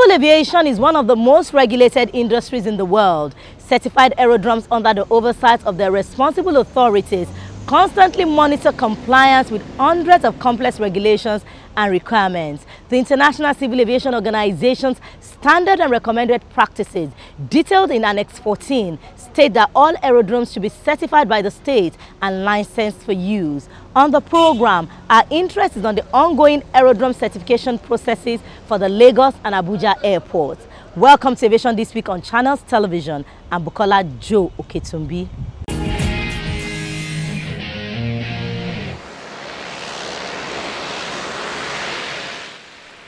Civil aviation is one of the most regulated industries in the world. Certified aerodromes under the oversight of their responsible authorities constantly monitor compliance with hundreds of complex regulations and requirements. The International Civil Aviation Organization's standard and recommended practices, detailed in Annex 14, state that all aerodromes should be certified by the state and licensed for use. On the program, our interest is on the ongoing aerodrome certification processes for the Lagos and Abuja airports. Welcome to Aviation This Week on Channels Television. I'm Bukola Joe Oketumbi.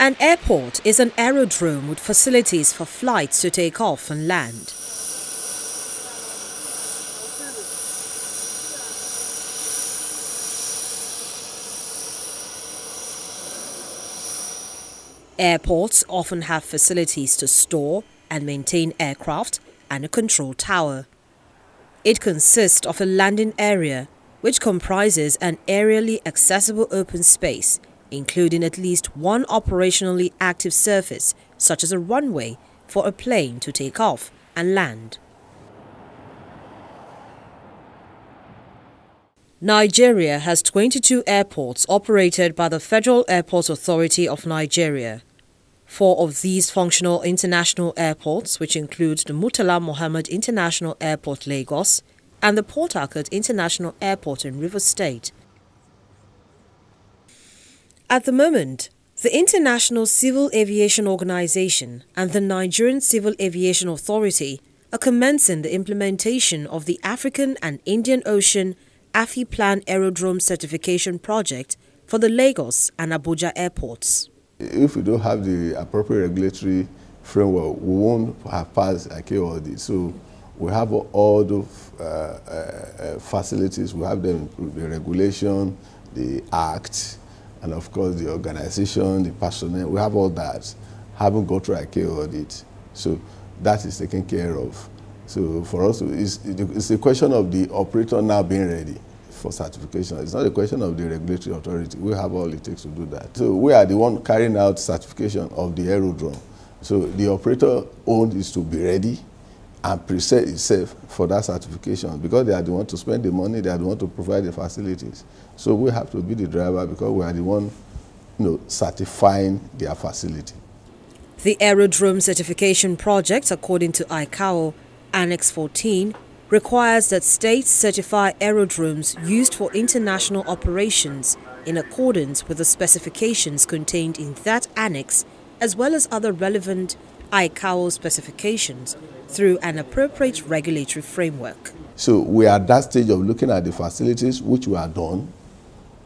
An airport is an aerodrome with facilities for flights to take off and land. Airports often have facilities to store and maintain aircraft and a control tower. It consists of a landing area, which comprises an aerially accessible open space, including at least one operationally active surface, such as a runway, for a plane to take off and land. Nigeria has 22 airports operated by the Federal Airports Authority of Nigeria. 4 of these functional international airports, which include the Murtala Mohammed International Airport, Lagos, and the Port Harcourt International Airport in Rivers State. At the moment, the International Civil Aviation Organization and the Nigerian Civil Aviation Authority are commencing the implementation of the African and Indian Ocean Aviation Aerodrome Certification Project for the Lagos and Abuja airports. If we don't have the appropriate regulatory framework, we won't have passed a key audit. So we have all the facilities, we have them, the regulation, the act, and of course the organization, the personnel, we have all that. Haven't gone through a key audit. So that is taken care of. So for us, it's a question of the operator now being ready for certification. It's not a question of the regulatory authority. We have all it takes to do that. So we are the one carrying out certification of the aerodrome. So the operator owned is to be ready and preset itself for that certification, because they are the one to spend the money, they are the one to provide the facilities. So we have to be the driver because we are the one, certifying their facility. The aerodrome certification project, according to ICAO Annex 14, requires that states certify aerodromes used for international operations in accordance with the specifications contained in that annex, as well as other relevant ICAO specifications, through an appropriate regulatory framework. So we are at that stage of looking at the facilities, which we are done,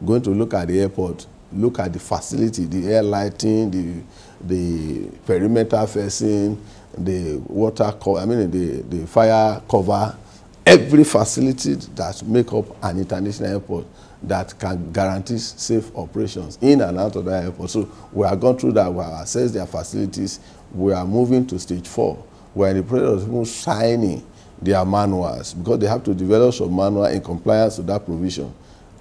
going to look at the airport, look at the facility, the air lighting, the perimeter fencing, the water, the fire cover, every facility that make up an international airport that can guarantee safe operations in and out of the airport. So we are going through that, we have assessed their facilities, we are moving to stage 4. We are in the process of signing their manuals, because they have to develop some manual in compliance with that provision.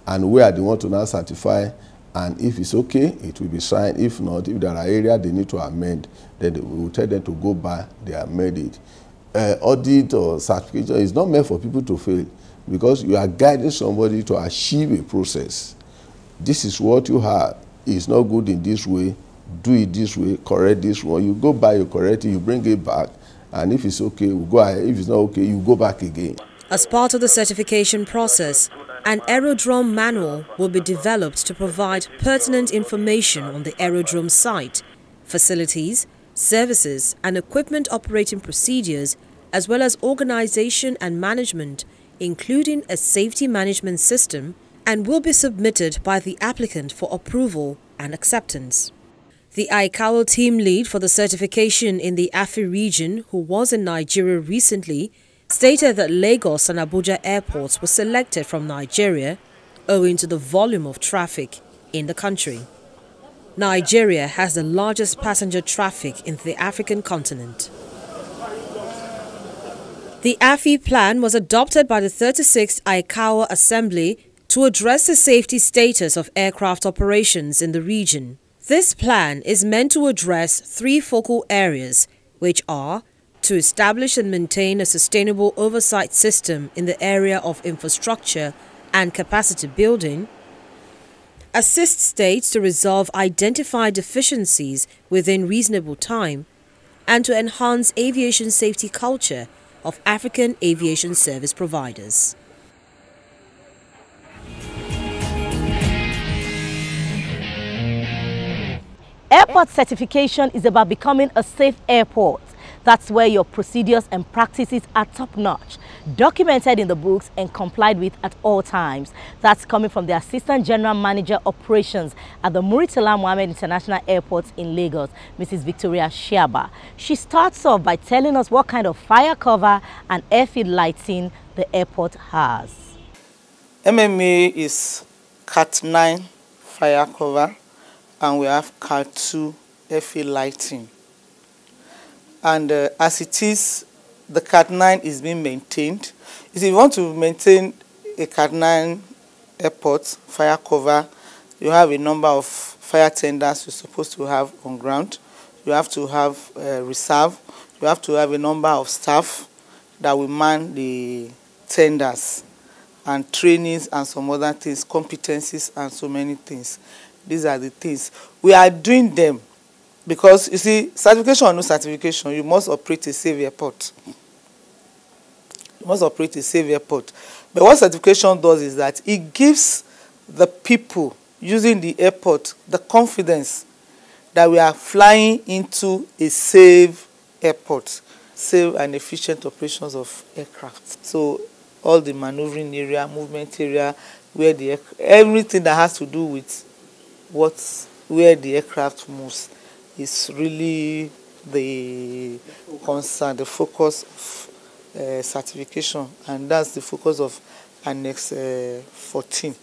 And we are the one to now certify, and if it's okay, it will be signed. If not, if there are areas they need to amend, then we will tell them to go back, they amend it. Audit or certification is not meant for people to fail, because you are guiding somebody to achieve a process. This is what you have. It's not good in this way. Do it this way. Correct this one. You go back, you correct it, you bring it back, and if it's okay, we go ahead. If it's not okay, you go back again. As part of the certification process, an aerodrome manual will be developed to provide pertinent information on the aerodrome site, facilities, services and equipment operating procedures, as well as organization and management, including a safety management system, and will be submitted by the applicant for approval and acceptance. The ICAO team lead for the certification in the AFI region, who was in Nigeria recently, stated that Lagos and Abuja airports were selected from Nigeria owing to the volume of traffic in the country. Nigeria has the largest passenger traffic in the African continent. The AFI plan was adopted by the 36th ICAO Assembly to address the safety status of aircraft operations in the region. This plan is meant to address 3 focal areas, which are to establish and maintain a sustainable oversight system in the area of infrastructure and capacity building, assist states to resolve identified deficiencies within reasonable time, and to enhance aviation safety culture of African aviation service providers. Airport certification is about becoming a safe airport. That's where your procedures and practices are top-notch, documented in the books and complied with at all times. That's coming from the Assistant General Manager Operations at the Muritala Mohammed International Airport in Lagos, Mrs. Victoria Shiaba. She starts off by telling us what kind of fire cover and airfield lighting the airport has. MMA is Cat 9 fire cover, and we have Cat 2 airfield lighting. And as it is, the Cat 9 is being maintained. If you want to maintain a Cat 9 airport fire cover, you have a number of fire tenders you're supposed to have on ground. You have to have reserve. You have to have a number of staff that will man the tenders, and trainings and some other things, competencies and so many things. These are the things. We are doing them because, you see, certification or no certification, you must operate a safe airport. You must operate a safe airport. But what certification does is that it gives the people using the airport the confidence that we are flying into a safe airport, safe and efficient operations of aircraft. So all the maneuvering area, movement area, where the everything that has to do with where the aircraft moves is really the concern, the focus of certification, and that's the focus of Annex 14.